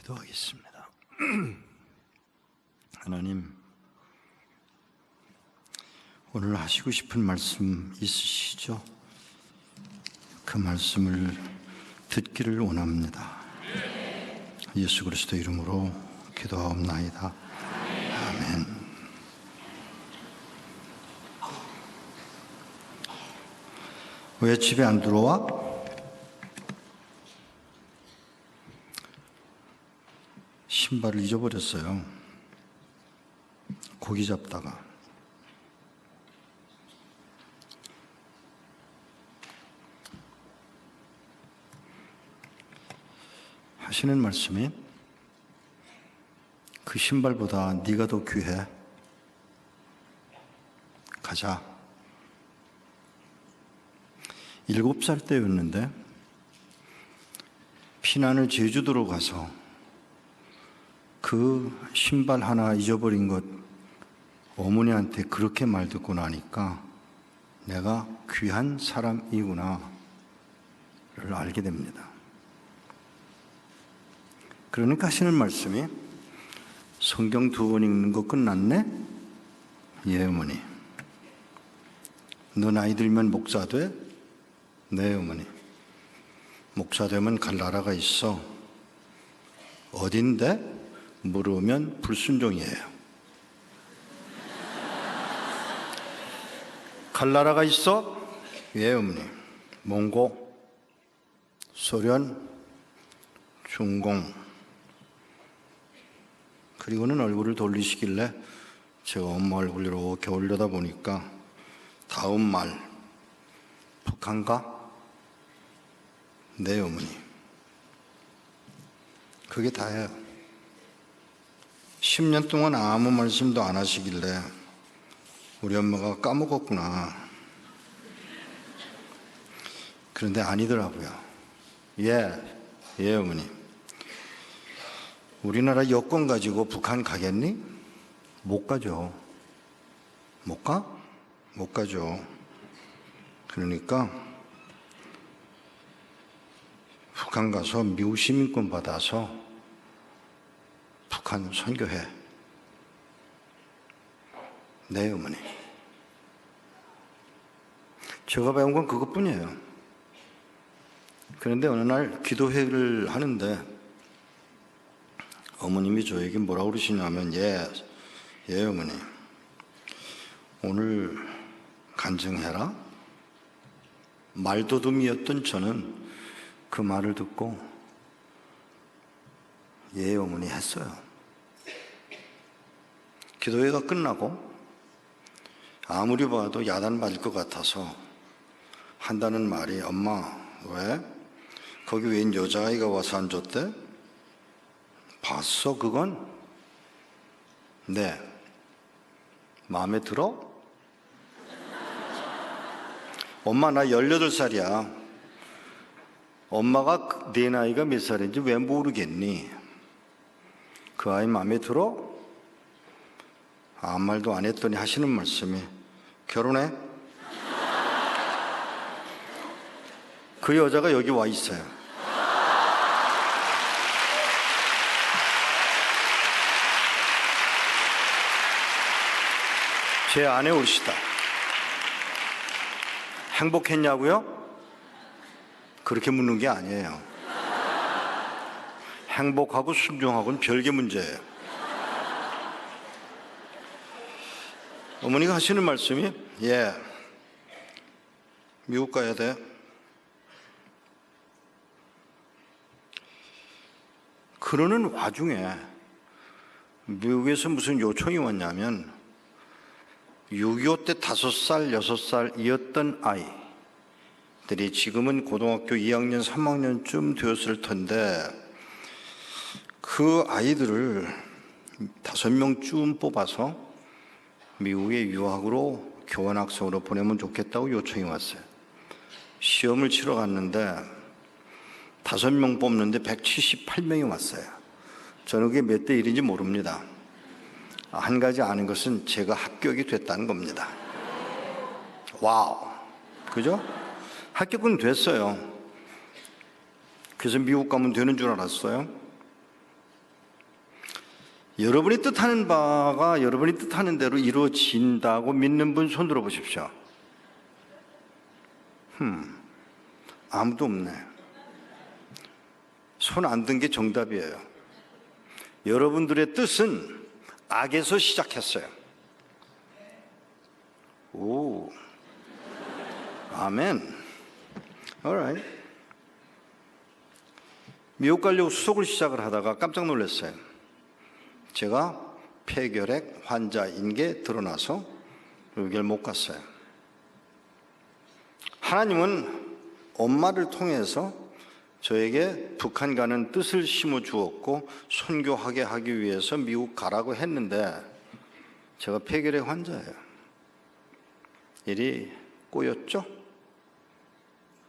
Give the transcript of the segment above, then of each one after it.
기도하겠습니다. 하나님, 오늘 하시고 싶은 말씀 있으시죠? 그 말씀을 듣기를 원합니다. 예수 그리스도 이름으로 기도하옵나이다. 아멘. 왜 집에 안 들어와? 신발을 잊어버렸어요. 고기 잡다가. 하시는 말씀이 그 신발보다 네가 더 귀해. 가자. 7살 때였는데 피난을 제주도로 가서 그 신발 하나 잊어버린 것 어머니한테 그렇게 말 듣고 나니까 내가 귀한 사람이구나를 알게 됩니다. 그러니까 하시는 말씀이 성경 2번 읽는 거 끝났네? 예, 어머니. 너 나이 들면 목사 돼? 네, 어머니. 목사 되면 갈 나라가 있어. 어딘데? 물으면 불순종이에요. 갈 나라가 있어? 예, 어머니. 몽고, 소련, 중공. 그리고는 얼굴을 돌리시길래 제가 엄마 얼굴 이렇게 올려다 보니까 다음 말, 북한가? 네, 어머니. 그게 다예요. 10년 동안 아무 말씀도 안 하시길래 우리 엄마가 까먹었구나. 그런데 아니더라고요. 예, 어머니. 우리나라 여권 가지고 북한 가겠니? 못 가죠. 못 가? 못 가죠. 그러니까 북한 가서 미국 시민권 받아서 북한 선교해. 네, 어머니. 제가 배운 건 그것뿐이에요. 그런데 어느 날 기도회를 하는데 어머님이 저에게 뭐라고 그러시냐면 예, 어머니. 오늘 간증해라. 말도둠이었던 저는 그 말을 듣고 예, 어머니 했어요. 기도회가 끝나고 아무리 봐도 야단 맞을 것 같아서 한다는 말이 엄마 왜? 거기 웬 여자아이가 와서 앉았대? 봤어 그건? 네. 마음에 들어? 엄마 나 18살이야. 엄마가 내 나이가 몇 살인지 왜 모르겠니? 그 아이 마음에 들어? 아무 말도 안 했더니 하시는 말씀이 결혼해? 그 여자가 여기 와 있어요. 제 아내 오시다. 행복했냐고요? 그렇게 묻는 게 아니에요. 행복하고 순종하고는 별개 문제예요. 어머니가 하시는 말씀이 예, 미국 가야 돼. 그러는 와중에 미국에서 무슨 요청이 왔냐면 6.25 때 5살, 6살이었던 아이들이 지금은 고등학교 2학년, 3학년쯤 되었을 텐데 그 아이들을 5명쯤 뽑아서 미국에 유학으로 교환학생으로 보내면 좋겠다고 요청이 왔어요. 시험을 치러 갔는데 5명 뽑는데 178명이 왔어요. 저는 그게 몇 대 1인지 모릅니다. 한 가지 아는 것은 제가 합격이 됐다는 겁니다. 와우. 그죠? 합격은 됐어요. 그래서 미국 가면 되는 줄 알았어요. 여러분이 뜻하는 바가 여러분이 뜻하는 대로 이루어진다고 믿는 분 손 들어 보십시오. 아무도 없네. 손 안 든 게 정답이에요. 여러분들의 뜻은 악에서 시작했어요. 오, 아멘. alright. 미국 가려고 수속을 시작을 하다가 깜짝 놀랐어요. 제가 폐결핵 환자인 게 드러나서 여기를 못 갔어요. 하나님은 엄마를 통해서 저에게 북한 가는 뜻을 심어 주었고 선교하게 하기 위해서 미국 가라고 했는데 제가 폐결핵 환자예요. 일이 꼬였죠?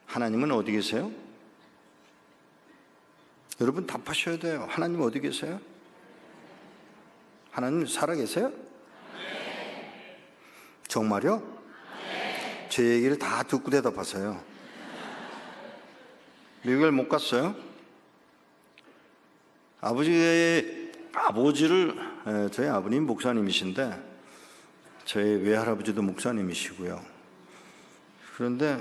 하나님은 어디 계세요? 여러분 답하셔야 돼요. 하나님 어디 계세요? 하나님 살아계세요? 정말요? 제 얘기를 다 듣고 대답하세요. 미국을 못 갔어요. 아버지를 저희 아버님 목사님이신데 저희 외할아버지도 목사님이시고요. 그런데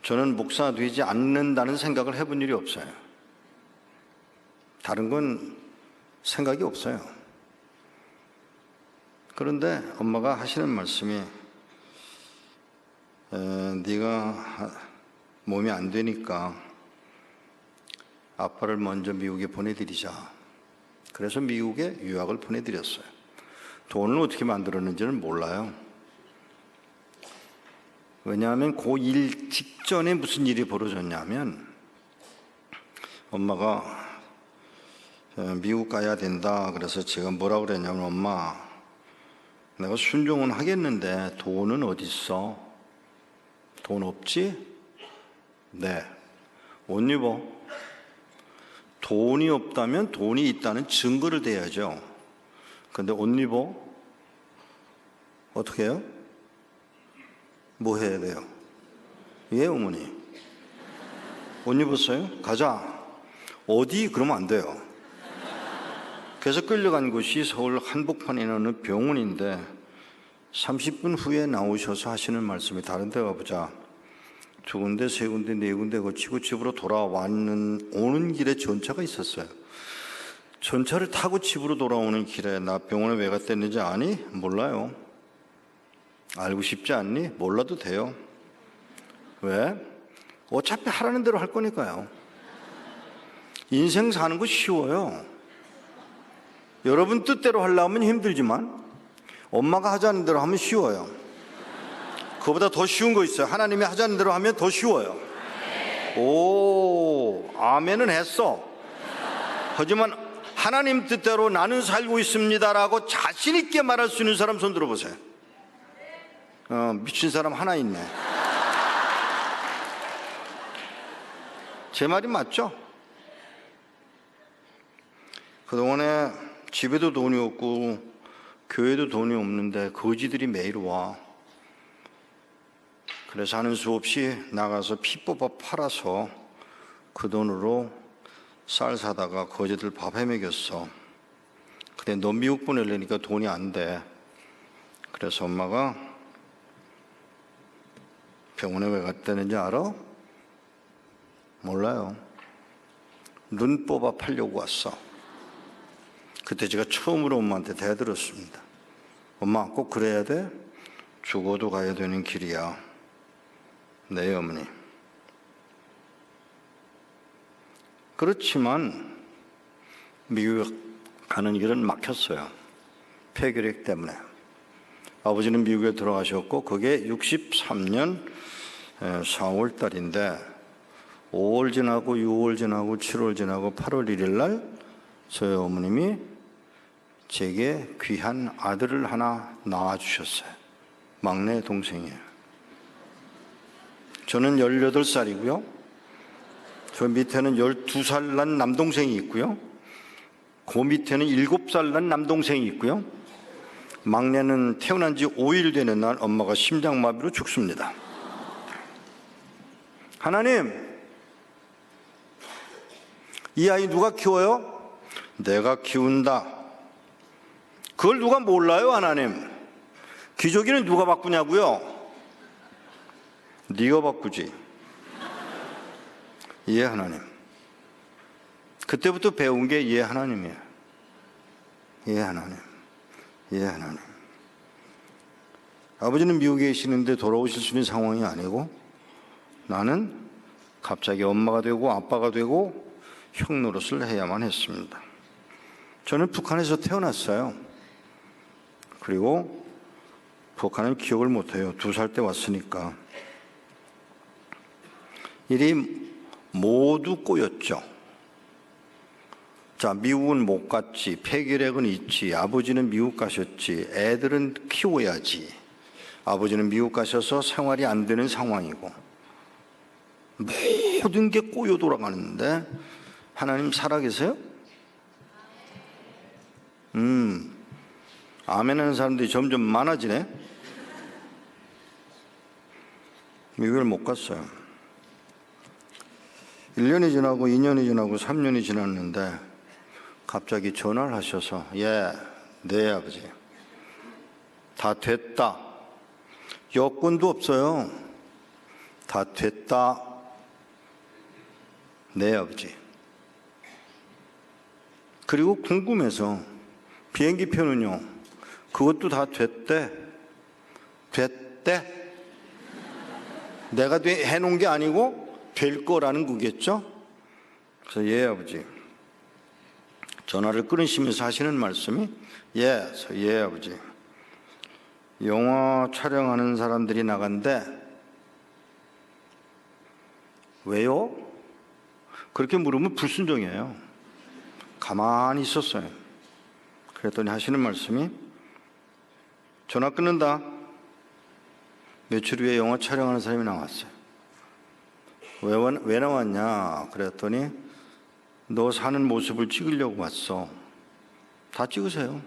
저는 목사 되지 않는다는 생각을 해본 일이 없어요. 다른 건 생각이 없어요. 그런데 엄마가 하시는 말씀이 네가 몸이 안 되니까 아빠를 먼저 미국에 보내드리자. 그래서 미국에 유학을 보내드렸어요. 돈을 어떻게 만들었는지는 몰라요. 왜냐하면 그 일 직전에 무슨 일이 벌어졌냐면 엄마가 미국 가야 된다. 그래서 제가 뭐라고 그랬냐면 엄마 내가 순종은 하겠는데 돈은 어디 있어? 돈 없지? 네. 옷 입어. 돈이 없다면 돈이 있다는 증거를 대야죠. 근데 옷 입어? 어떻게 해요? 뭐 해야 돼요? 예, 어머니. 옷 입었어요? 가자. 어디? 그러면 안 돼요. 그래서 끌려간 곳이 서울 한복판에 있는 어느 병원인데 30분 후에 나오셔서 하시는 말씀이 다른 데 가보자. 두 군데, 세 군데, 네 군데 거치고 집으로 오는 길에 전차가 있었어요. 전차를 타고 집으로 돌아오는 길에 나 병원에 왜 갔댔는지 아니? 몰라요. 알고 싶지 않니? 몰라도 돼요. 왜? 어차피 하라는 대로 할 거니까요. 인생 사는 거 쉬워요. 여러분 뜻대로 하려면 힘들지만 엄마가 하자는 대로 하면 쉬워요. 그거보다 더 쉬운 거 있어요. 하나님이 하자는 대로 하면 더 쉬워요. 오, 아멘은 했어. 하지만 하나님 뜻대로 나는 살고 있습니다라고 자신 있게 말할 수 있는 사람 손 들어보세요. 미친 사람 하나 있네. 제 말이 맞죠? 그동안에 집에도 돈이 없고 교회도 돈이 없는데 거지들이 매일 와. 그래서 하는 수 없이 나가서 피 뽑아 팔아서 그 돈으로 쌀 사다가 거지들 밥 해먹였어. 근데 너 미국 보내려니까 돈이 안 돼. 그래서 엄마가 병원에 왜 갔다는지 알아? 몰라요. 눈 뽑아 팔려고 왔어. 그때 제가 처음으로 엄마한테 대들었습니다. 엄마 꼭 그래야 돼? 죽어도 가야 되는 길이야. 네 어머니. 그렇지만 미국 가는 길은 막혔어요. 폐결핵 때문에. 아버지는 미국에 들어가셨고 그게 63년 4월 달인데 5월 지나고 6월 지나고 7월 지나고 8월 1일 날 저희 어머님이 제게 귀한 아들을 하나 낳아주셨어요. 막내 동생이에요. 저는 18살이고요. 저 밑에는 12살 난 남동생이 있고요. 그 밑에는 7살 난 남동생이 있고요. 막내는 태어난 지 5일 되는 날 엄마가 심장마비로 죽습니다. 하나님, 이 아이 누가 키워요? 내가 키운다. 그걸 누가 몰라요, 하나님? 기저귀는 누가 바꾸냐고요? 네가 바꾸지. 예, 하나님. 그때부터 배운 게 예, 하나님이에요. 예, 하나님. 예, 하나님. 아버지는 미국에 계시는데 돌아오실 수 있는 상황이 아니고 나는 갑자기 엄마가 되고 아빠가 되고 형 노릇을 해야만 했습니다. 저는 북한에서 태어났어요. 그리고 북한은 기억을 못해요. 2살 때 왔으니까. 일이 모두 꼬였죠. 자, 미국은 못 갔지, 폐결핵은 있지, 아버지는 미국 가셨지, 애들은 키워야지. 아버지는 미국 가셔서 생활이 안 되는 상황이고 모든 게 꼬여 돌아가는데 하나님 살아계세요? 아멘 하는 사람들이 점점 많아지네. 미국을 못 갔어요. 1년이 지나고 2년이 지나고 3년이 지났는데 갑자기 전화를 하셔서 예, 네 아버지 다 됐다. 여권도 없어요. 다 됐다. 네 아버지. 그리고 궁금해서 비행기 표는요. 그것도 다 됐대. 됐대. 내가 해놓은 게 아니고 될 거라는 거겠죠. 그래서 예 아버지. 전화를 끊으시면서 하시는 말씀이 예 아버지. 영화 촬영하는 사람들이 나간대. 왜요? 그렇게 물으면 불순종이에요. 가만히 있었어요. 그랬더니 하시는 말씀이 전화 끊는다. 며칠 후에 영화 촬영하는 사람이 나왔어요. 왜 나왔냐? 그랬더니 너 사는 모습을 찍으려고 왔어. 다 찍으세요.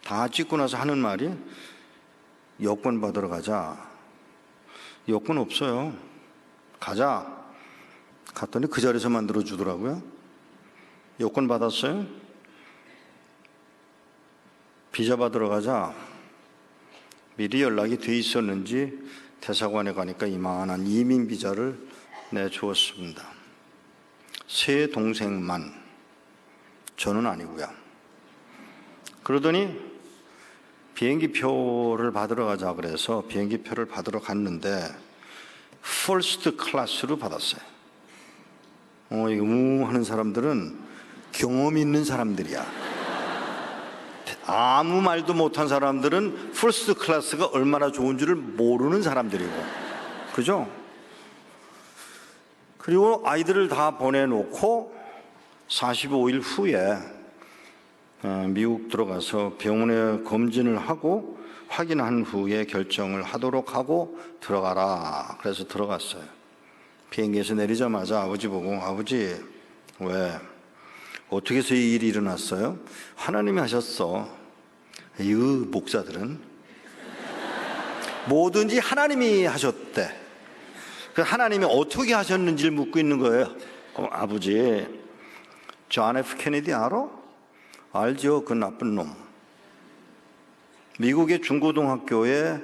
다 찍고 나서 하는 말이 여권 받으러 가자. 여권 없어요. 가자. 갔더니 그 자리에서 만들어 주더라고요. 여권 받았어요? 비자 받으러 가자. 미리 연락이 돼 있었는지 대사관에 가니까 이만한 이민 비자를 내주었습니다. 세 동생만, 저는 아니고요. 그러더니 비행기 표를 받으러 가자 그래서 비행기 표를 받으러 갔는데 퍼스트 클래스로 받았어요. 이거 하는 사람들은 경험 있는 사람들이야. 아무 말도 못한 사람들은 퍼스트 클래스가 얼마나 좋은 줄을 모르는 사람들이고, 그죠? 그리고 아이들을 다 보내놓고 45일 후에 미국 들어가서 병원에 검진을 하고 확인한 후에 결정을 하도록 하고 들어가라. 그래서 들어갔어요. 비행기에서 내리자마자 아버지 보고 아버지 왜 어떻게 해서 이 일이 일어났어요? 하나님이 하셨어. 이 목사들은 뭐든지 하나님이 하셨대. 그 하나님이 어떻게 하셨는지를 묻고 있는 거예요. 아버지 존 F 케네디 알아? 알죠? 그 나쁜 놈. 미국의 중고등학교에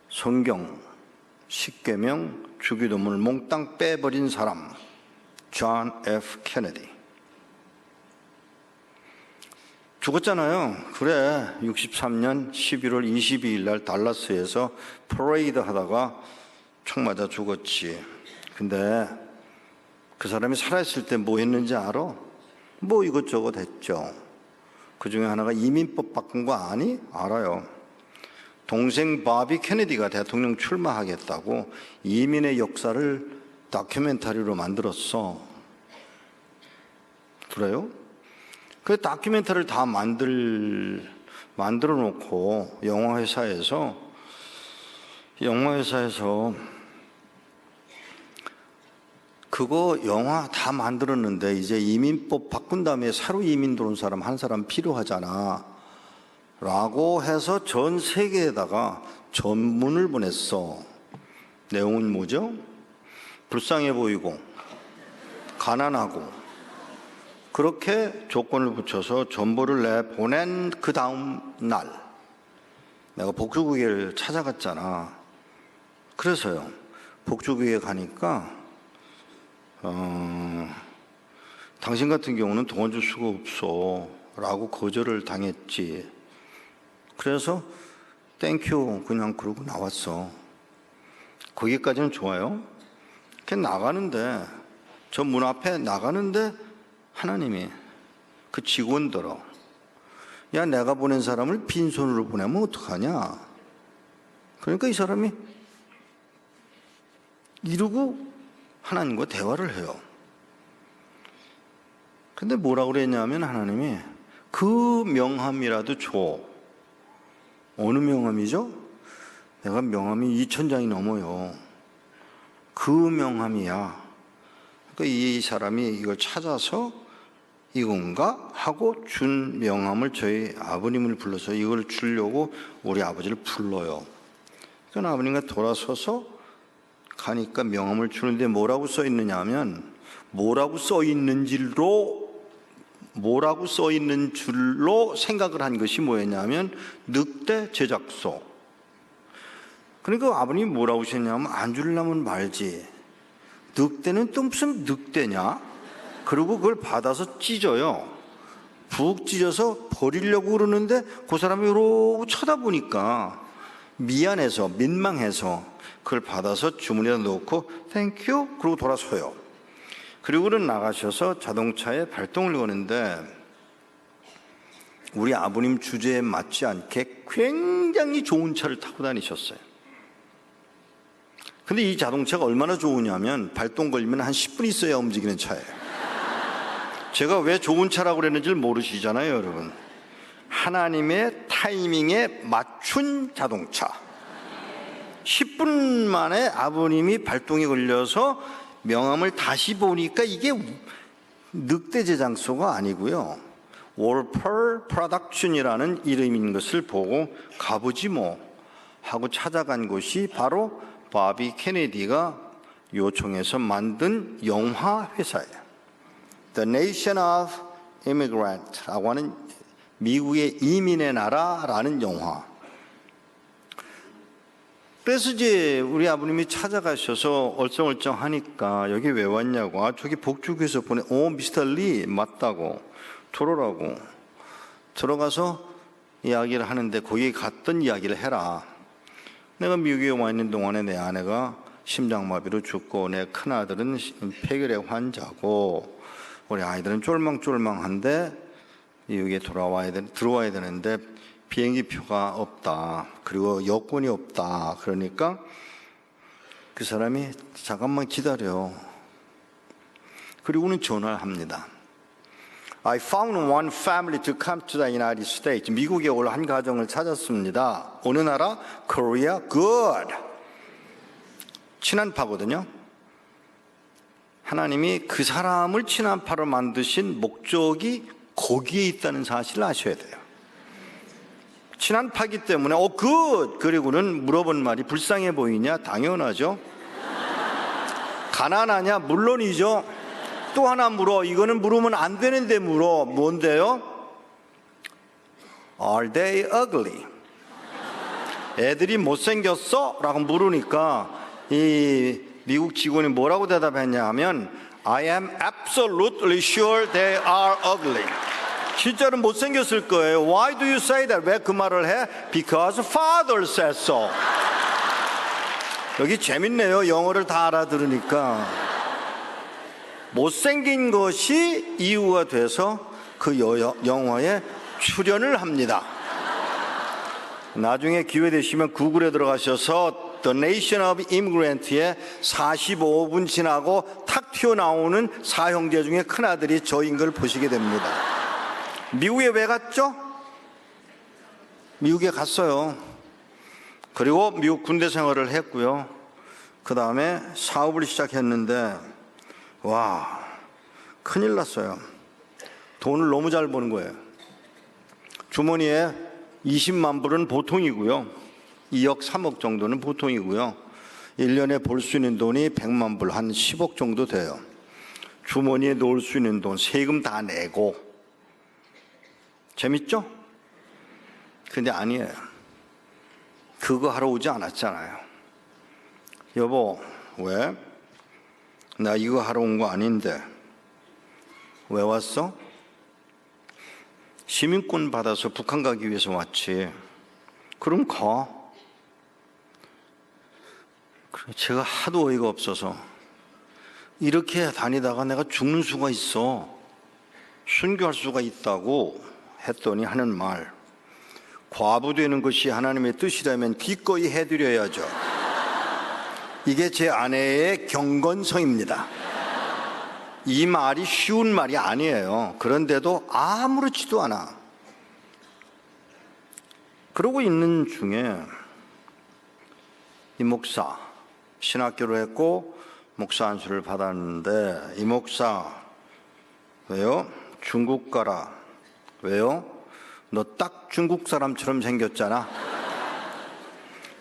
성경, 십계명, 주기도문을 몽땅 빼버린 사람 존 F 케네디. 죽었잖아요. 그래, 63년 11월 22일 날 달라스에서 퍼레이드 하다가 총 맞아 죽었지. 근데 그 사람이 살아있을 때 뭐 했는지 알아? 뭐 이것저것 했죠. 그 중에 하나가 이민법 바꾼 거 아니? 알아요. 동생 바비 케네디가 대통령 출마하겠다고 이민의 역사를 다큐멘터리로 만들었어. 그래요? 그 다큐멘터리를 다 만들어 놓고 영화회사에서 그거 영화 다 만들었는데 이제 이민법 바꾼 다음에 새로 이민 들어온 사람 한 사람 필요하잖아 라고 해서 전 세계에다가 전문을 보냈어. 내용은 뭐죠? 불쌍해 보이고 가난하고 그렇게 조건을 붙여서 전보를 내보낸 그 다음 날 내가 복주국회를 찾아갔잖아. 그래서요, 복주국회에 가니까 당신 같은 경우는 돈 줄 수가 없어 라고 거절을 당했지. 그래서 땡큐 그냥 그러고 나왔어. 거기까지는 좋아요. 그냥 나가는데, 저 문 앞에 나가는데 하나님이 그 직원들어, 야 내가 보낸 사람을 빈손으로 보내면 어떡하냐. 그러니까 이 사람이 이러고 하나님과 대화를 해요. 근데 뭐라고 그랬냐면 하나님이 그 명함이라도 줘. 어느 명함이죠? 내가 명함이 2000장이 넘어요. 그 명함이야. 그러니까 이 사람이 이걸 찾아서 이건가 하고 준 명함을 저희 아버님을 불러서 이걸 주려고 우리 아버지를 불러요. 그러니까 아버님과 돌아서서 가니까 명함을 주는데 뭐라고 써 있느냐 하면, 뭐라고 써 있는 줄로 생각을 한 것이 뭐였냐면 늑대 제작소. 그러니까 아버님이 뭐라고 하셨냐면, 안 주려면 말지, 늑대는 또 무슨 늑대냐. 그리고 그걸 받아서 찢어요. 푹 찢어서 버리려고 그러는데 그 사람이 이러고 쳐다보니까 미안해서 민망해서 그걸 받아서 주머니에 넣고 땡큐 그러고 돌아서요. 그리고는 나가셔서 자동차에 발동을 거는데 우리 아버님 주제에 맞지 않게 굉장히 좋은 차를 타고 다니셨어요. 근데 이 자동차가 얼마나 좋으냐면 발동 걸리면 한 10분 있어야 움직이는 차예요. 제가 왜 좋은 차라고 그랬는지를 모르시잖아요, 여러분. 하나님의 타이밍에 맞춘 자동차. 10분 만에 아버님이 발동이 걸려서 명함을 다시 보니까 이게 늑대 제작소가 아니고요, 월펄 프로덕션이라는 이름인 것을 보고 가보지 뭐 하고 찾아간 곳이 바로 바비 케네디가 요청해서 만든 영화 회사예요. The Nation of Immigrant라고 하는 미국의 이민의 나라라는 영화. 그래서 이제 우리 아버님이 찾아가셔서 얼쩡얼쩡하니까 여기 왜 왔냐고. 아, 저기 복주교에서 보내. 미스터 리 맞다고. 들어오라고. 들어가서 이야기를 하는데 거기 갔던 이야기를 해라. 내가 미국에 와 있는 동안에 내 아내가 심장마비로 죽고 내 큰아들은 폐결핵 환자고 우리 아이들은 쫄망쫄망한데 미국에 들어와야 되는데 비행기 표가 없다. 그리고 여권이 없다. 그러니까 그 사람이 잠깐만 기다려. 그리고는 전화를 합니다. I found one family to come to the United States. 미국에 올 한 가정을 찾았습니다. 어느 나라? Korea. Good. 친한파거든요. 하나님이 그 사람을 친한파로 만드신 목적이 거기에 있다는 사실을 아셔야 돼요. 친한파기 때문에 good. 그리고는 물어본 말이 불쌍해 보이냐? 당연하죠. 가난하냐? 물론이죠. 또 하나 물어. 이거는 물으면 안 되는데 물어. 뭔데요? Are they ugly? 애들이 못생겼어? 라고 물으니까 이 미국 직원이 뭐라고 대답했냐 하면 I am absolutely sure they are ugly. 진짜로 못생겼을 거예요. Why do you say that? 왜 그 말을 해? Because father says so. 여기 재밌네요. 영어를 다 알아들으니까. 못생긴 것이 이유가 돼서 그 영화에 출연을 합니다. 나중에 기회 되시면 구글에 들어가셔서 The Nation of Immigrant에 45분 지나고 탁 튀어나오는 사형제 중에 큰아들이 저인 걸 보시게 됩니다. 미국에 왜 갔죠? 미국에 갔어요. 그리고 미국 군대 생활을 했고요. 그 다음에 사업을 시작했는데 와, 큰일 났어요. 돈을 너무 잘 버는 거예요. 주머니에 20만 불은 보통이고요. 2억, 3억 정도는 보통이고요. 1년에 벌 수 있는 돈이 100만 불, 한 10억 정도 돼요. 주머니에 넣을 수 있는 돈 세금 다 내고. 재밌죠? 근데 아니에요. 그거 하러 오지 않았잖아요. 여보, 왜? 나 이거 하러 온 거 아닌데. 왜 왔어? 시민권 받아서 북한 가기 위해서 왔지. 그럼 가. 제가 하도 어이가 없어서 이렇게 다니다가 내가 죽는 수가 있어. 순교할 수가 있다고 했더니 하는 말, 과부되는 것이 하나님의 뜻이라면 기꺼이 해드려야죠. 이게 제 아내의 경건성입니다. 이 말이 쉬운 말이 아니에요. 그런데도 아무렇지도 않아. 그러고 있는 중에 이 목사, 신학교를 했고 목사 안수를 받았는데, 이 목사, 왜요? 중국 가라. 왜요? 너 딱 중국 사람처럼 생겼잖아.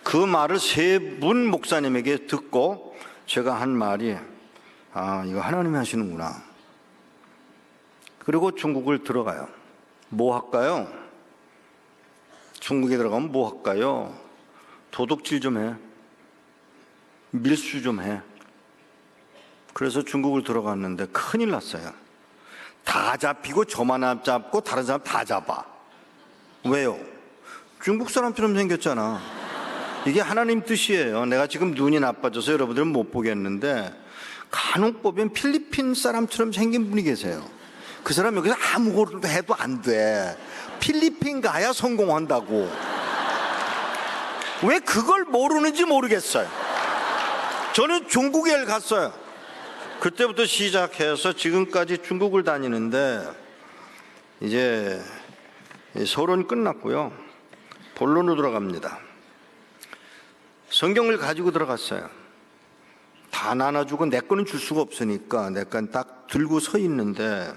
그 말을 세 분 목사님에게 듣고 제가 한 말이, 아, 이거 하나님이 하시는구나. 그리고 중국을 들어가요. 뭐 할까요? 중국에 들어가면 뭐 할까요? 도둑질 좀 해. 밀수 좀 해. 그래서 중국을 들어갔는데 큰일 났어요. 다 잡히고 저만 안 잡고 다른 사람 다 잡아. 왜요? 중국 사람처럼 생겼잖아. 이게 하나님 뜻이에요. 내가 지금 눈이 나빠져서 여러분들은 못 보겠는데 간혹 보면 필리핀 사람처럼 생긴 분이 계세요. 그 사람 여기서 아무것도 해도 안 돼. 필리핀 가야 성공한다고. 왜 그걸 모르는지 모르겠어요. 저는 중국에 갔어요. 그때부터 시작해서 지금까지 중국을 다니는데, 이제 서론 끝났고요. 본론으로 들어갑니다. 성경을 가지고 들어갔어요. 다 나눠주고 내 거는 줄 수가 없으니까 내 건 딱 들고 서 있는데,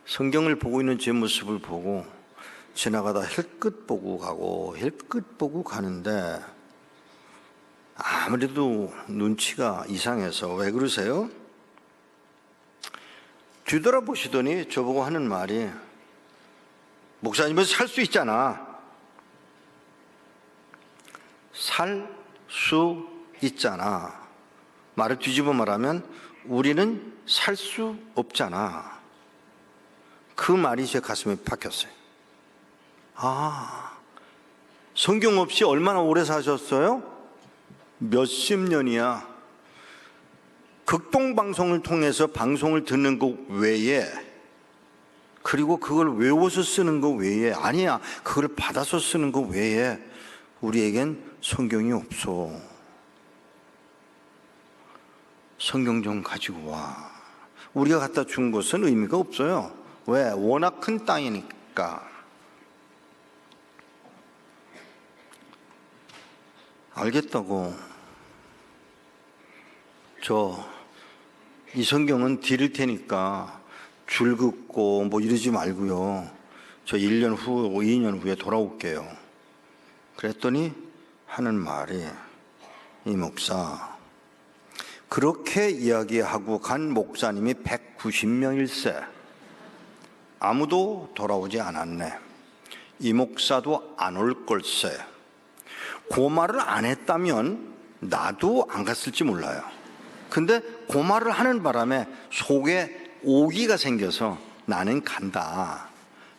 성경을 보고 있는 제 모습을 보고 지나가다 힐끗 보고 가고 힐끗 보고 가는데, 아무래도 눈치가 이상해서, 왜 그러세요? 뒤돌아보시더니 저보고 하는 말이, 목사님은 살 수 있잖아. 살 수 있잖아. 말을 뒤집어 말하면 우리는 살 수 없잖아. 그 말이 제 가슴에 박혔어요. 아, 성경 없이 얼마나 오래 사셨어요? 몇십 년이야. 극동방송을 통해서 방송을 듣는 것 외에, 그리고 그걸 외워서 쓰는 것 외에, 아니야, 그걸 받아서 쓰는 것 외에 우리에겐 성경이 없어. 성경 좀 가지고 와. 우리가 갖다 준 것은 의미가 없어요. 왜? 워낙 큰 땅이니까. 알겠다고. 이 성경은 드릴 테니까 줄 긋고 뭐 이러지 말고요. 저 1년 후, 2년 후에 돌아올게요. 그랬더니 하는 말이, 이 목사, 그렇게 이야기하고 간 목사님이 190명일세. 아무도 돌아오지 않았네. 이 목사도 안 올 걸세. 그 말을 안 했다면 나도 안 갔을지 몰라요. 근데 그 말을 하는 바람에 속에 오기가 생겨서 나는 간다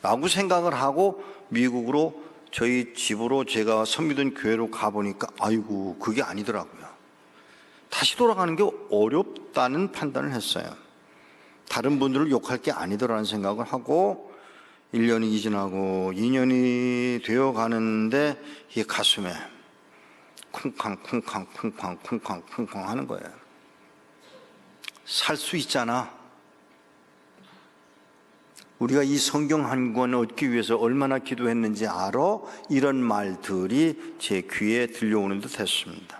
라고 생각을 하고 미국으로, 저희 집으로 제가 섬기던 교회로 가보니까 아이고, 그게 아니더라고요. 다시 돌아가는 게 어렵다는 판단을 했어요. 다른 분들을 욕할 게 아니더라는 생각을 하고 1년이 지나고 2년이 되어 가는데 이 가슴에 쿵쾅 하는 거예요. 살 수 있잖아. 우리가 이 성경 한 권 얻기 위해서 얼마나 기도했는지 알아? 이런 말들이 제 귀에 들려오는 듯 했습니다.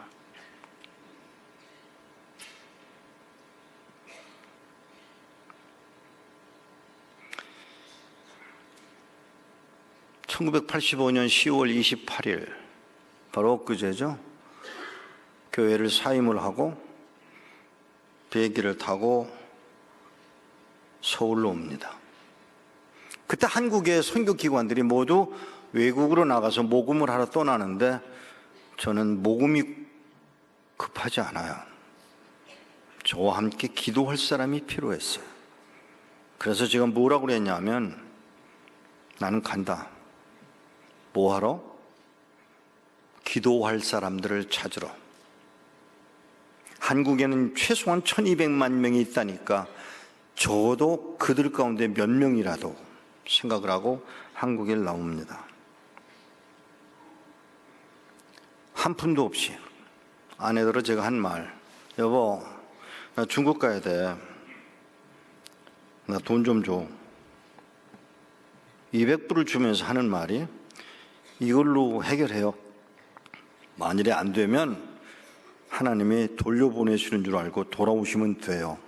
(1985년 10월 28일) 바로 엊그제죠. 교회를 사임을 하고 비행기를 타고 서울로 옵니다. 그때 한국의 선교기관들이 모두 외국으로 나가서 모금을 하러 떠나는데 저는 모금이 급하지 않아요. 저와 함께 기도할 사람이 필요했어요. 그래서 제가 뭐라고 그랬냐면 나는 간다. 뭐하러? 기도할 사람들을 찾으러. 한국에는 최소한 1200만 명이 있다니까 적어도 그들 가운데 몇 명이라도 생각을 하고 한국에 나옵니다. 한 푼도 없이 아내들은 제가 한 말, 여보 나 중국 가야 돼. 나 돈 좀 줘. 200불을 주면서 하는 말이 이걸로 해결해요. 만일에 안 되면 하나님이 돌려보내시는 줄 알고 돌아오시면 돼요.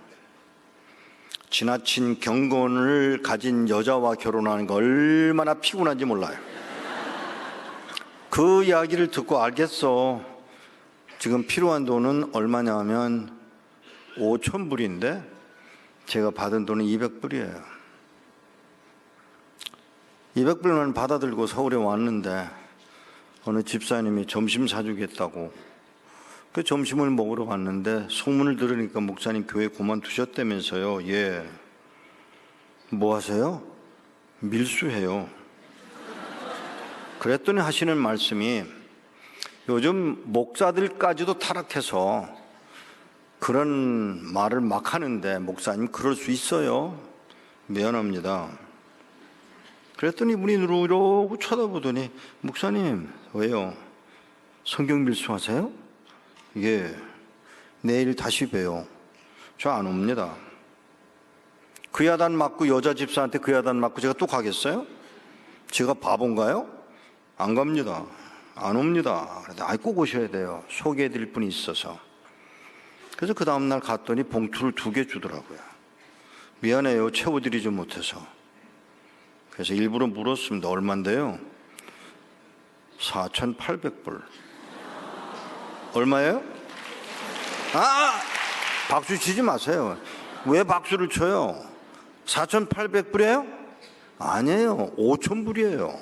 지나친 경건을 가진 여자와 결혼하는 거 얼마나 피곤한지 몰라요. 그 이야기를 듣고 알겠어. 지금 필요한 돈은 얼마냐 하면 5,000불인데 제가 받은 돈은 200불이에요. 200불만 받아들고 서울에 왔는데 어느 집사님이 점심 사주겠다고 그 점심을 먹으러 갔는데 소문을 들으니까 목사님 교회 그만두셨다면서요. 예. 뭐 하세요? 밀수해요. 그랬더니 하시는 말씀이 요즘 목사들까지도 타락해서 그런 말을 막 하는데 목사님 그럴 수 있어요. 미안합니다. 그랬더니 이분이 이러고 쳐다보더니 목사님 왜요? 성경 밀수하세요? 예, 내일 다시 봬요. 저 안 옵니다. 그 야단 맞고 여자 집사한테 그 야단 맞고 제가 또 가겠어요? 제가 바본가요? 안 갑니다. 안 옵니다. 그래서 꼭 오셔야 돼요. 소개해드릴 분이 있어서. 그래서 그 다음날 갔더니 봉투를 2개 주더라고요. 미안해요. 채워드리지 못해서. 그래서 일부러 물었습니다. 얼마인데요? 4,800불. 얼마예요? 박수 치지 마세요. 왜 박수를 쳐요? 4,800불이에요? 아니에요. 5,000불이에요.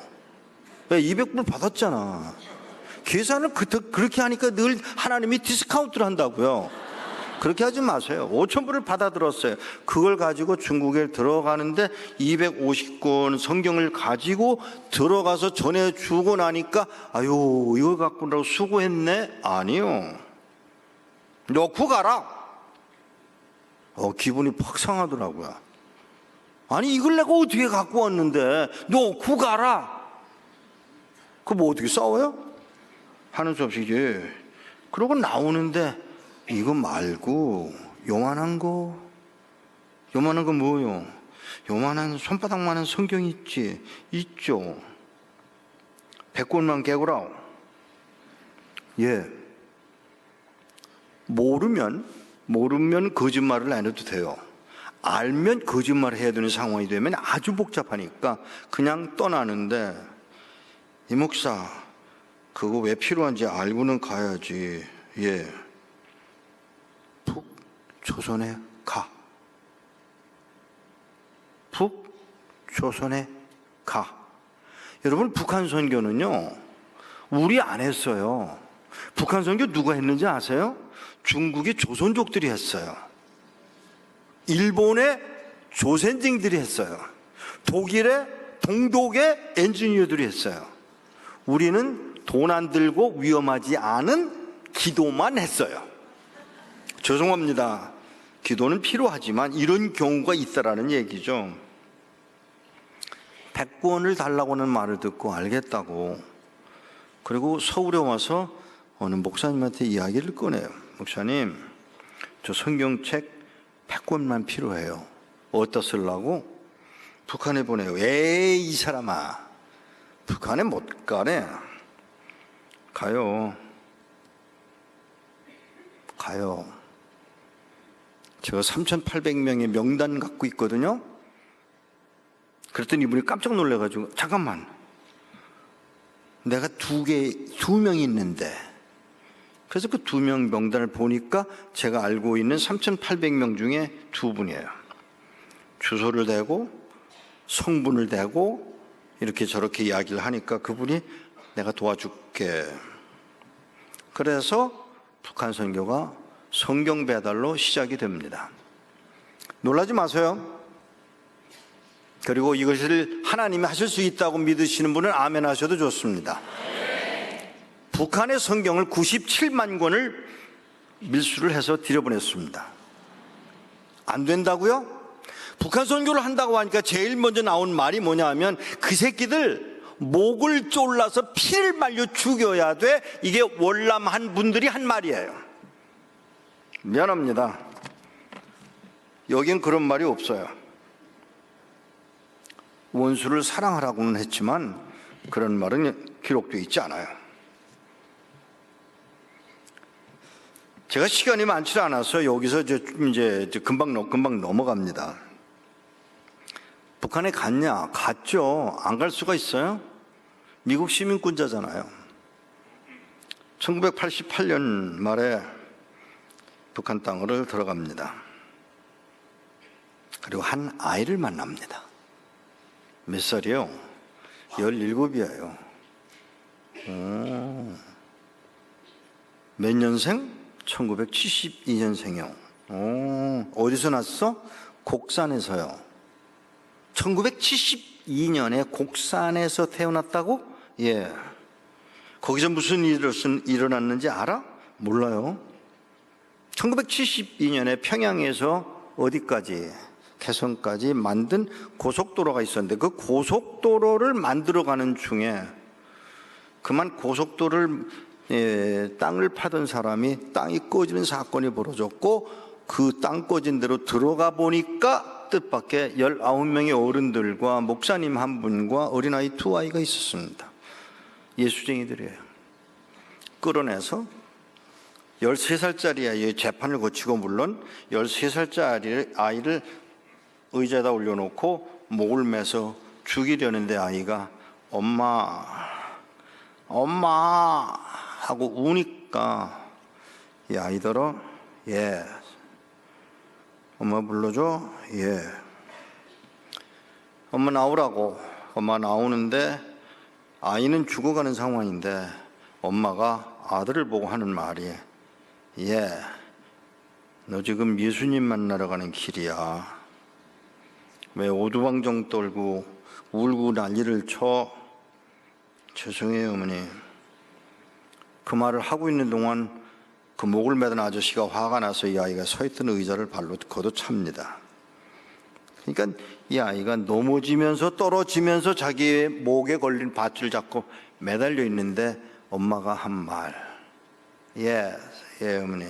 왜 200불 받았잖아. 계산을 그렇게 하니까 늘 하나님이 디스카운트를 한다고요. 그렇게 하지 마세요. 5,000불을 받아들었어요. 그걸 가지고 중국에 들어가는데 250권 성경을 가지고 들어가서 전해주고 나니까 아유 이거 갖고 수고했네? 아니요. 놓고 가라. 기분이 팍 상하더라고요. 아니 이걸 내가 어떻게 갖고 왔는데 놓고 가라. 그럼 뭐 어떻게 싸워요? 하는 수 없이 예. 그러고 나오는데 이거 말고 요만한 거 뭐요? 요만한 손바닥만한 성경이 있죠. 100권만 깨고라. 예. 모르면 거짓말을 안 해도 돼요. 알면 거짓말을 해야 되는 상황이 되면 아주 복잡하니까 그냥 떠나는데 이 목사 그거 왜 필요한지 알고는 가야지. 예. 조선에 가. 북조선에 가. 여러분 북한 선교는요 우리 안 했어요. 북한 선교 누가 했는지 아세요? 중국의 조선족들이 했어요. 일본의 조선쟁들이 했어요. 독일의 동독의 엔지니어들이 했어요. 우리는 돈 안 들고 위험하지 않은 기도만 했어요. 죄송합니다. 기도는 필요하지만 이런 경우가 있다라는 얘기죠. 100권을 달라고 하는 말을 듣고 알겠다고. 그리고 서울에 와서 어느 목사님한테 이야기를 꺼내요. 목사님, 저 성경책 100권만 필요해요. 어디다 쓰려고? 북한에 보내요. 에이 이 사람아, 북한에 못 가네. 가요. 제가 3,800명의 명단 갖고 있거든요. 그랬더니 이분이 깜짝 놀라가지고 잠깐만, 내가 2명이 있는데 그래서 그 2명 명단을 보니까 제가 알고 있는 3,800명 중에 2분이에요. 주소를 대고 성분을 대고 이렇게 저렇게 이야기를 하니까 그분이 내가 도와줄게. 그래서 북한 선교가 성경 배달로 시작이 됩니다. 놀라지 마세요. 그리고 이것을 하나님이 하실 수 있다고 믿으시는 분은 아멘 하셔도 좋습니다. 북한의 성경을 97만 권을 밀수를 해서 들여보냈습니다. 안 된다고요? 북한 선교를 한다고 하니까 제일 먼저 나온 말이 뭐냐 하면 그 새끼들 목을 졸라서 피를 말려 죽여야 돼. 이게 월남한 분들이 한 말이에요. 미안합니다. 여긴 그런 말이 없어요. 원수를 사랑하라고는 했지만 그런 말은 기록되어 있지 않아요. 제가 시간이 많지 않아서 여기서 이제 금방 넘어갑니다. 북한에 갔냐? 갔죠. 안 갈 수가 있어요? 미국 시민권자잖아요. 1988년 말에 북한 땅으로 들어갑니다. 그리고 한 아이를 만납니다. 몇 살이요? 17이에요. 몇 년생? 1972년생이요. 어디서 났어? 곡산에서요. 1972년에 곡산에서 태어났다고? 예. 거기서 무슨 일이 일어났는지 알아? 몰라요. 1972년에 평양에서 어디까지? 개성까지 만든 고속도로가 있었는데 그 고속도로를 만들어가는 중에 그만 고속도로를 땅을 파던 사람이 땅이 꺼지는 사건이 벌어졌고 그 땅 꺼진 데로 들어가 보니까 뜻밖의 19명의 어른들과 목사님 한 분과 어린아이 2아이가 있었습니다. 예수쟁이들이에요. 끌어내서 13살짜리 아이의 재판을 거치고 물론 13살짜리 아이를 의자에다 올려놓고 목을 매서 죽이려는데 아이가 엄마 하고 우니까 이 아이더러 예 엄마 불러줘 예 엄마 나오라고 엄마 나오는데 아이는 죽어가는 상황인데 엄마가 아들을 보고 하는 말이 예 너 지금 예수님 만나러 가는 길이야 왜 오두방정 떨고 울고 난리를 쳐? 죄송해요 어머니. 그 말을 하고 있는 동안 그 목을 매던 아저씨가 화가 나서 이 아이가 서 있던 의자를 발로 걷어찹니다. 그러니까 이 아이가 넘어지면서 떨어지면서 자기의 목에 걸린 밧줄 잡고 매달려 있는데 엄마가 한 말 예 어머니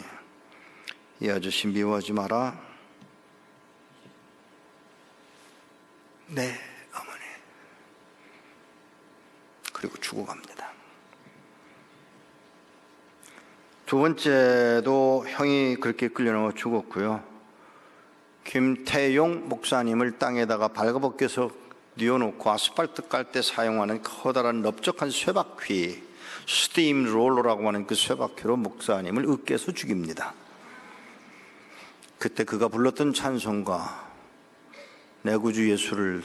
이 아저씨 미워하지 마라. 네, 어머니. 그리고 죽어갑니다. 두 번째도 형이 그렇게 끌려나와 죽었고요. 김태용 목사님을 땅에다가 발가벗겨서 뉘어놓고 아스팔트 깔 때 사용하는 커다란 넓적한 쇠바퀴, 스팀 롤러라고 하는 그 쇠바퀴로 목사님을 으깨서 죽입니다. 그때 그가 불렀던 찬송가 내 구주 예수를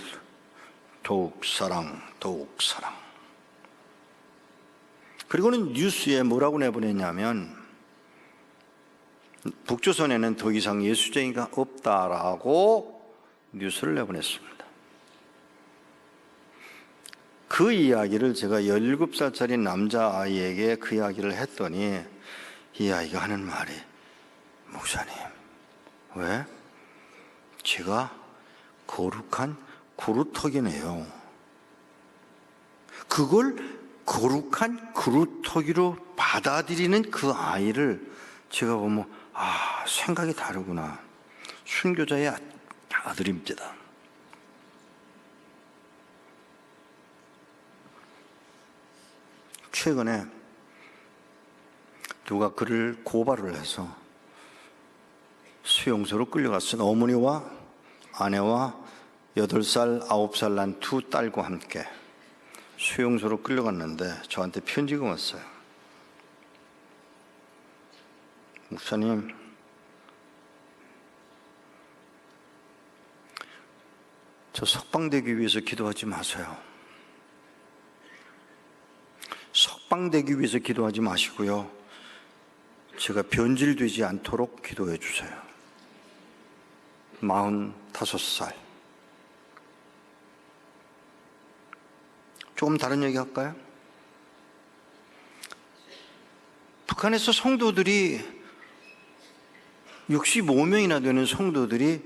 더욱 사랑 더욱 사랑. 그리고는 뉴스에 뭐라고 내보냈냐면 북조선에는 더 이상 예수쟁이가 없다라고 뉴스를 내보냈습니다. 그 이야기를 제가 17살짜리 남자아이에게 그 이야기를 했더니 이 아이가 하는 말이 목사님 왜? 제가 거룩한 그루터기네요. 그걸 거룩한 그루터기로 받아들이는 그 아이를 제가 보면 생각이 다르구나. 순교자의 아들입니다. 최근에 누가 그를 고발을 해서 수용소로 끌려갔어요. 어머니와 아내와 8살, 9살 난 2딸과 함께 수용소로 끌려갔는데 저한테 편지가 왔어요. 목사님, 저 석방되기 위해서 기도하지 마세요. 석방되기 위해서 기도하지 마시고요. 제가 변질되지 않도록 기도해 주세요. 45살. 조금 다른 얘기 할까요? 북한에서 성도들이 65명이나 되는 성도들이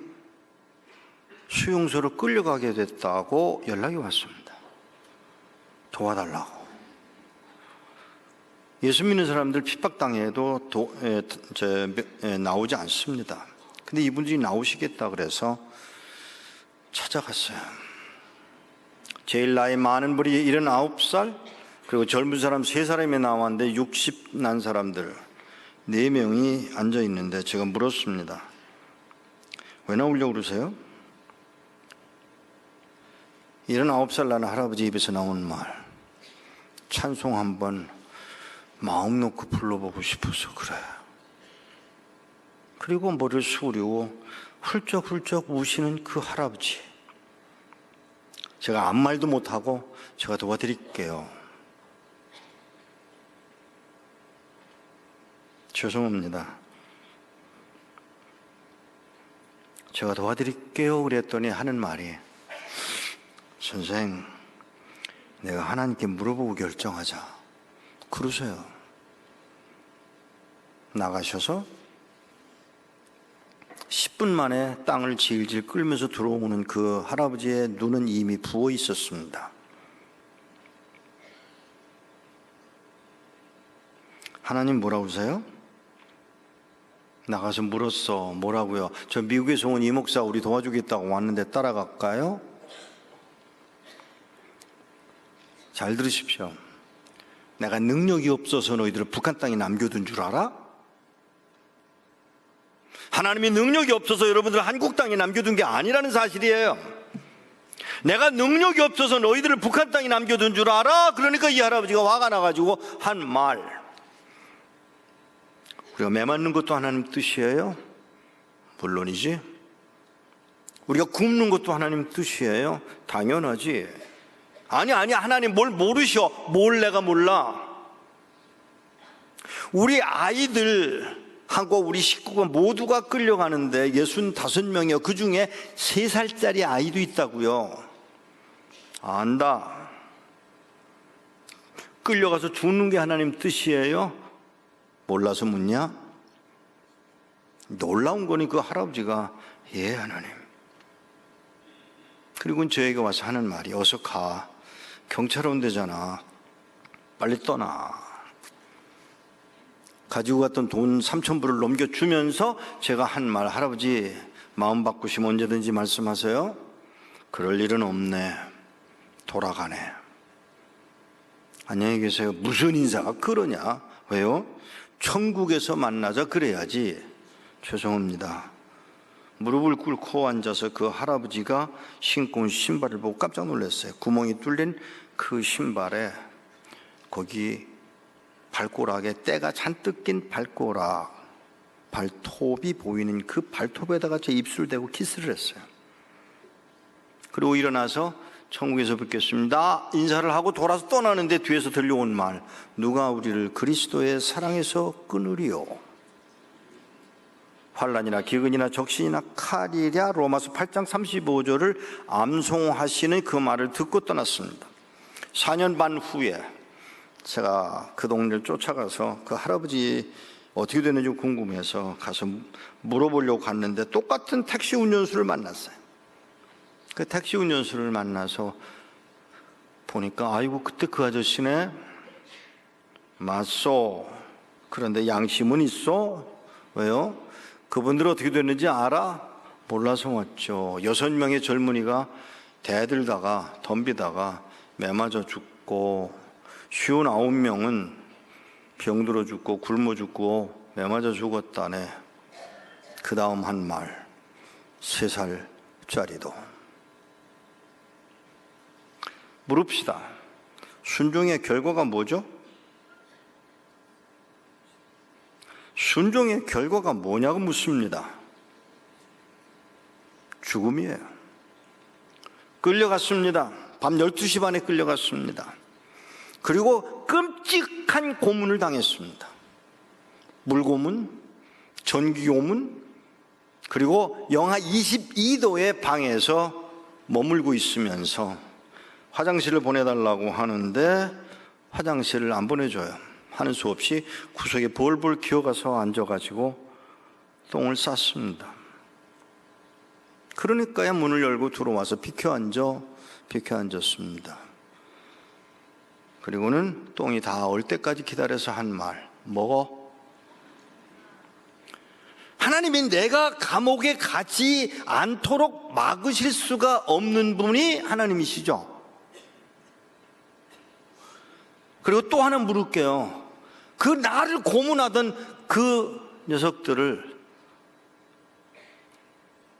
수용소로 끌려가게 됐다고 연락이 왔습니다. 도와달라고. 예수 믿는 사람들 핍박당해도 나오지 않습니다. 근데 이분들이 나오시겠다 그래서 찾아갔어요. 제일 나이 많은 분이 79살, 그리고 젊은 사람 3사람이 나왔는데 60 난 사람들 4명이 앉아 있는데 제가 물었습니다. 왜 나오려고 그러세요? 79살 나는 할아버지 입에서 나온 말, 찬송 한번 마음 놓고 불러보고 싶어서 그래. 그리고 머리를 숙이고 훌쩍훌쩍 우시는 그 할아버지, 제가 아무 말도 못하고 제가 도와드릴게요. 죄송합니다. 제가 도와드릴게요 그랬더니 하는 말이, 선생, 내가 하나님께 물어보고 결정하자. 그러세요. 나가셔서 10분 만에 땅을 질질 끌면서 들어오는 그 할아버지의 눈은 이미 부어 있었습니다. 하나님 뭐라고 그러세요? 나가서 물었어. 뭐라고요? 저 미국에서 온 이 목사 우리 도와주겠다고 왔는데 따라갈까요? 잘 들으십시오. 내가 능력이 없어서 너희들을 북한 땅에 남겨둔 줄 알아? 하나님이 능력이 없어서 여러분들을 한국 땅에 남겨둔 게 아니라는 사실이에요. 내가 능력이 없어서 너희들을 북한 땅에 남겨둔 줄 알아? 그러니까 이 할아버지가 화가 나가지고 한 말. 우리가 매 맞는 것도 하나님 뜻이에요? 물론이지. 우리가 굶는 것도 하나님 뜻이에요? 당연하지. 아니 하나님 뭘 모르셔. 뭘 내가 몰라. 우리 아이들하고 우리 식구가 모두가 끌려가는데 65명이요. 그 중에 3살짜리 아이도 있다고요. 안다. 끌려가서 죽는 게 하나님 뜻이에요? 몰라서 묻냐? 놀라운 거니 그 할아버지가 예 하나님. 그리고 저에게 와서 하는 말이, 어서 가. 경찰 온대잖아. 빨리 떠나. 가지고 갔던 돈 3,000불을 넘겨주면서 제가 한 말, 할아버지 마음 바꾸시면 언제든지 말씀하세요. 그럴 일은 없네. 돌아가네. 안녕히 계세요. 무슨 인사가 그러냐? 왜요? 천국에서 만나자 그래야지. 죄송합니다. 무릎을 꿇고 앉아서 그 할아버지가 신고 온 신발을 보고 깜짝 놀랐어요. 구멍이 뚫린 그 신발에 거기 발가락에 때가 잔뜩 낀 발가락, 발톱이 보이는 그 발톱에다가 제 입술 대고 키스를 했어요. 그리고 일어나서 천국에서 뵙겠습니다 인사를 하고 돌아서 떠나는데 뒤에서 들려온 말, 누가 우리를 그리스도의 사랑에서 끊으리요? 환난이나 기근이나 적신이나 칼이랴. 로마서 8장 35절을 암송하시는 그 말을 듣고 떠났습니다. 4년 반 후에 제가 그 동네를 쫓아가서 그 할아버지 어떻게 되는지 궁금해서 가서 물어보려고 갔는데 똑같은 택시 운전수를 만났어요. 그 택시 운전수를 만나서 보니까 아이고 그때 그 아저씨네. 맞소. 그런데 양심은 있어? 왜요? 그분들 어떻게 됐는지 알아? 몰라서 왔죠. 6명의 젊은이가 대들다가 덤비다가 매 맞아 죽고 59명은 병들어 죽고 굶어 죽고 매 맞아 죽었다네. 그 다음 한 말, 3살짜리도. 물읍시다. 순종의 결과가 뭐죠? 순종의 결과가 뭐냐고 묻습니다. 죽음이에요. 끌려갔습니다. 밤 12시 반에 끌려갔습니다. 그리고 끔찍한 고문을 당했습니다. 물고문, 전기고문, 그리고 영하 22도의 방에서 머물고 있으면서 화장실을 보내달라고 하는데 화장실을 안 보내줘요. 하는 수 없이 구석에 벌벌 기어가서 앉아가지고 똥을 쌌습니다. 그러니까야 문을 열고 들어와서 비켜 앉았습니다. 그리고는 똥이 다 얼 때까지 기다려서 한 말, 먹어. 하나님이 내가 감옥에 가지 않도록 막으실 수가 없는 분이 하나님이시죠. 그리고 또 하나 물을게요. 그 나를 고문하던 그 녀석들을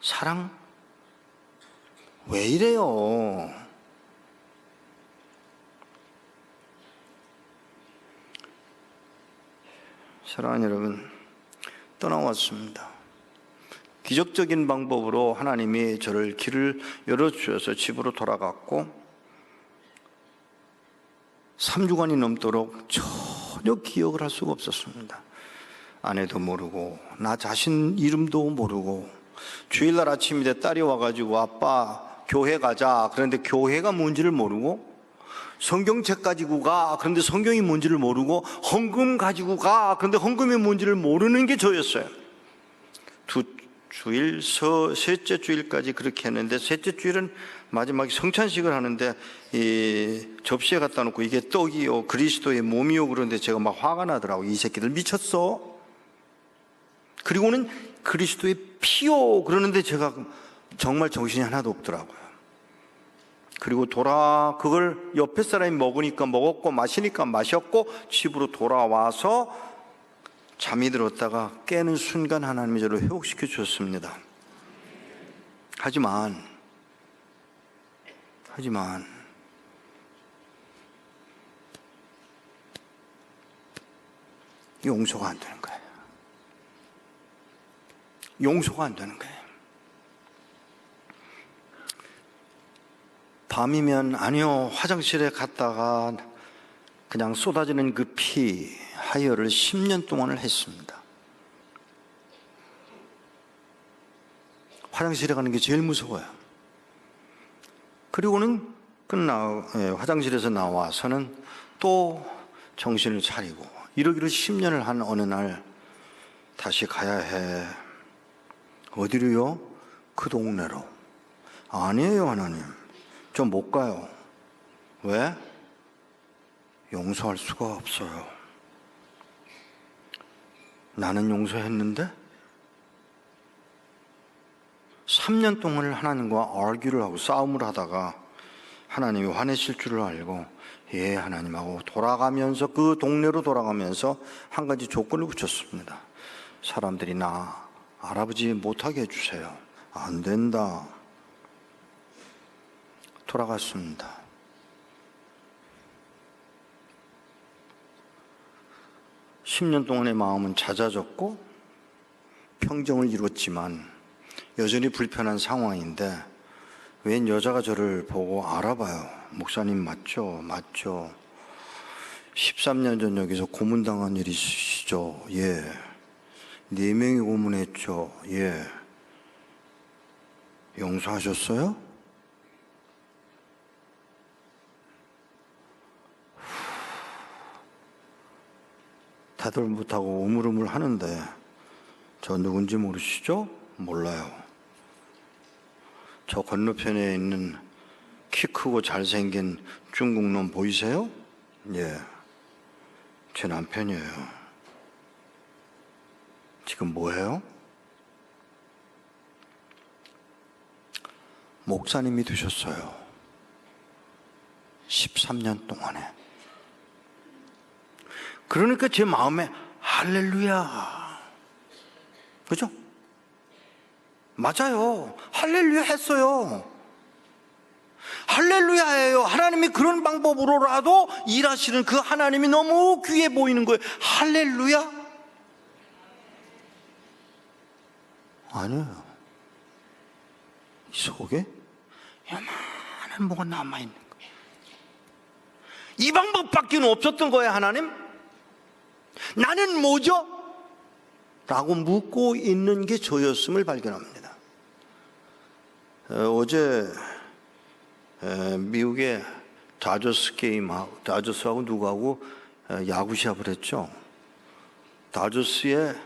사랑 왜 이래요? 사랑하는 여러분, 떠나왔습니다. 기적적인 방법으로 하나님이 저를 길을 열어주셔서 집으로 돌아갔고 3주간이 넘도록 전혀 기억을 할 수가 없었습니다. 아내도 모르고 나 자신 이름도 모르고 주일날 아침인데 딸이 와가지고 아빠 교회 가자 그런데 교회가 뭔지를 모르고 성경책 가지고 가 그런데 성경이 뭔지를 모르고 헌금 가지고 가 그런데 헌금이 뭔지를 모르는 게 저였어요. 두 주일, 셋째 주일까지 그렇게 했는데 셋째 주일은 마지막에 성찬식을 하는데 이 접시에 갖다 놓고 이게 떡이요 그리스도의 몸이요 그런데 제가 막 화가 나더라고. 이 새끼들 미쳤어. 그리고는 그리스도의 피요 그러는데 제가 정말 정신이 하나도 없더라고요. 그리고 그걸 옆에 사람이 먹으니까 먹었고 마시니까 마셨고 집으로 돌아와서 잠이 들었다가 깨는 순간 하나님이 저를 회복시켜 주셨습니다. 하지만 용서가 안 되는 거예요. 용서가 안 되는 거예요. 밤이면 아니요 화장실에 갔다가 그냥 쏟아지는 그 피 하혈을 10년 동안을 했습니다. 화장실에 가는 게 제일 무서워요. 그리고는 화장실에서 나와서는 또 정신을 차리고 이러기를 10년을 한 어느 날 다시 가야 해. 어디로요? 그 동네로. 아니에요 하나님, 저 못 가요. 왜? 용서할 수가 없어요. 나는 용서했는데 3년 동안을 하나님과 argue를 하고 싸움을 하다가 하나님이 화내실 줄을 알고 예 하나님하고 돌아가면서 그 동네로 돌아가면서 한 가지 조건을 붙였습니다. 사람들이 나 알아보지 못하게 해주세요. 안 된다. 돌아갔습니다. (10년) 동안의 마음은 잦아졌고 평정을 이뤘지만 여전히 불편한 상황인데 웬 여자가 저를 보고 알아봐요. 목사님 맞죠? 맞죠? 13년 전 여기서 고문당한 일이 있으시죠? 예. 4명이 고문했죠? 예. 용서하셨어요? 다들 못하고 우물우물 하는데 저 누군지 모르시죠? 몰라요. 저 건너편에 있는 키 크고 잘생긴 중국놈 보이세요? 예, 제 남편이에요. 지금 뭐해요? 목사님이 되셨어요. 13년 동안에. 그러니까 제 마음에 할렐루야. 그죠? 맞아요. 할렐루야 했어요. 할렐루야예요. 하나님이 그런 방법으로라도 일하시는 그 하나님이 너무 귀해 보이는 거예요. 할렐루야. 아니에요. 이 속에 요만한 뭐가 남아있는 거예요. 이 방법밖에 없었던 거예요. 하나님, 나는 뭐죠? 라고 묻고 있는 게 저였음을 발견합니다. 어제 미국의 다저스하고 누구하고 야구 시합을 했죠. 다저스의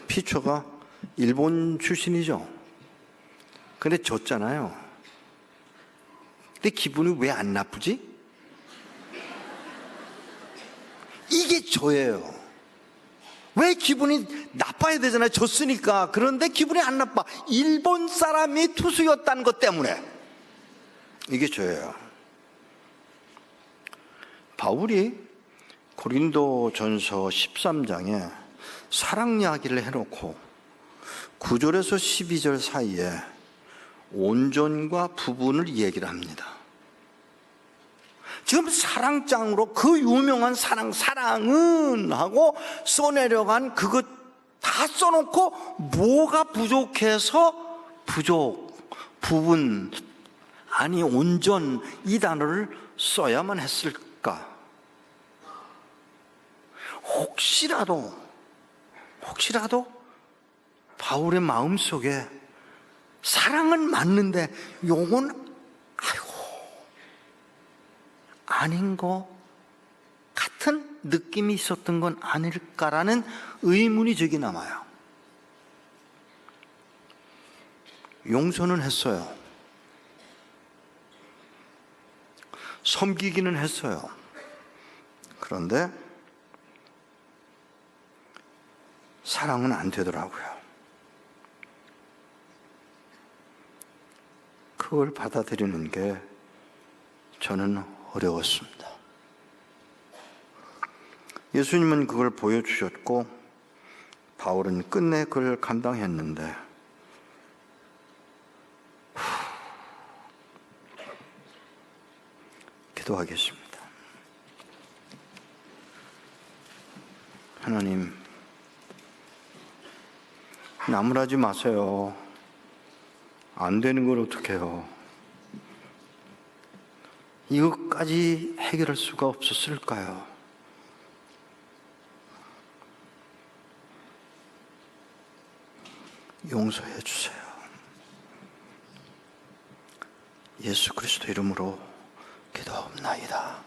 피처가 일본 출신이죠. 근데 졌잖아요. 근데 기분이 왜 안 나쁘지? 이게 저예요. 왜 기분이 나빠야 되잖아요. 졌으니까. 그런데 기분이 안 나빠. 일본 사람이 투수였다는 것 때문에. 이게 저예요. 바울이 고린도전서 13장에 사랑 이야기를 해놓고 9절에서 12절 사이에 온전과 부분을 얘기를 합니다. 지금 사랑장으로 그 유명한 사랑은 하고 써내려간 그것 다 써놓고 뭐가 부족해서 부분, 아니 온전 이 단어를 써야만 했을까? 혹시라도 바울의 마음속에 사랑은 맞는데 요건 아닌 것 같은 느낌이 있었던 건 아닐까라는 의문이 저기 남아요. 용서는 했어요. 섬기기는 했어요. 그런데 사랑은 안 되더라고요. 그걸 받아들이는 게 저는 어려웠습니다. 예수님은 그걸 보여주셨고 바울은 끝내 그걸 감당했는데 기도하겠습니다. 하나님, 나무라지 마세요. 안 되는 걸 어떡해요. 이것까지 해결할 수가 없었을까요? 용서해 주세요. 예수 그리스도 이름으로 기도합나이다.